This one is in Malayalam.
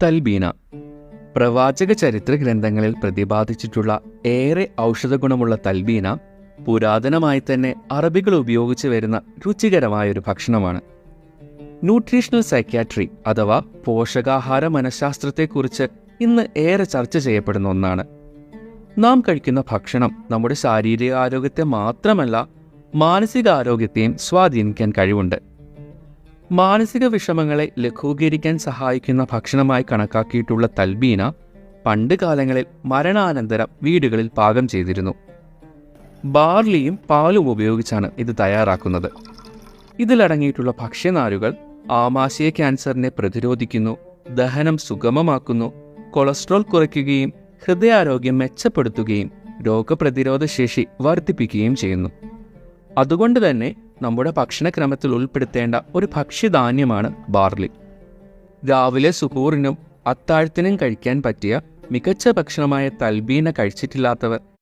തൽബീന. പ്രവാചക ചരിത്ര ഗ്രന്ഥങ്ങളിൽ പ്രതിപാദിച്ചിട്ടുള്ള ഏറെ ഔഷധഗുണമുള്ള തൽബീന പുരാതനമായി തന്നെ അറബികൾ ഉപയോഗിച്ചു വരുന്ന രുചികരമായൊരു ഭക്ഷണമാണ്. ന്യൂട്രീഷണൽ സൈക്യാട്രി അഥവാ പോഷകാഹാര മനഃശാസ്ത്രത്തെക്കുറിച്ച് ഇന്ന് ഏറെ ചർച്ച ചെയ്യപ്പെടുന്ന ഒന്നാണ്. നാം കഴിക്കുന്ന ഭക്ഷണം നമ്മുടെ ശാരീരികാരോഗ്യത്തെ മാത്രമല്ല മാനസികാരോഗ്യത്തെയും സ്വാധീനിക്കാൻ കഴിവുണ്ട്. മാനസിക വിഷമങ്ങളെ ലഘൂകരിക്കാൻ സഹായിക്കുന്ന ഭക്ഷണമായി കണക്കാക്കിയിട്ടുള്ള തൽബീന പണ്ട് കാലങ്ങളിൽ മരണാനന്തരം വീടുകളിൽ പാകം ചെയ്തിരുന്നു. ബാർലിയും പാലും ഉപയോഗിച്ചാണ് ഇത് തയ്യാറാക്കുന്നത്. ഇതിലടങ്ങിയിട്ടുള്ള ഭക്ഷ്യനാരുകൾ ആമാശയ ക്യാൻസറിനെ പ്രതിരോധിക്കുന്നു, ദഹനം സുഗമമാക്കുന്നു, കൊളസ്ട്രോൾ കുറയ്ക്കുകയും ഹൃദയാരോഗ്യം മെച്ചപ്പെടുത്തുകയും രോഗപ്രതിരോധ ശേഷി വർദ്ധിപ്പിക്കുകയും ചെയ്യുന്നു. അതുകൊണ്ട് തന്നെ നമ്മുടെ ഭക്ഷണക്രമത്തിൽ ഉൾപ്പെടുത്തേണ്ട ഒരു ഭക്ഷ്യധാന്യമാണ് ബാർലി. രാവിലെ സുഹൂറിനും അത്താഴത്തിനും കഴിക്കാൻ പറ്റിയ മികച്ച ഭക്ഷണമായ തൽബീന കഴിച്ചിട്ടില്ലാത്തവർ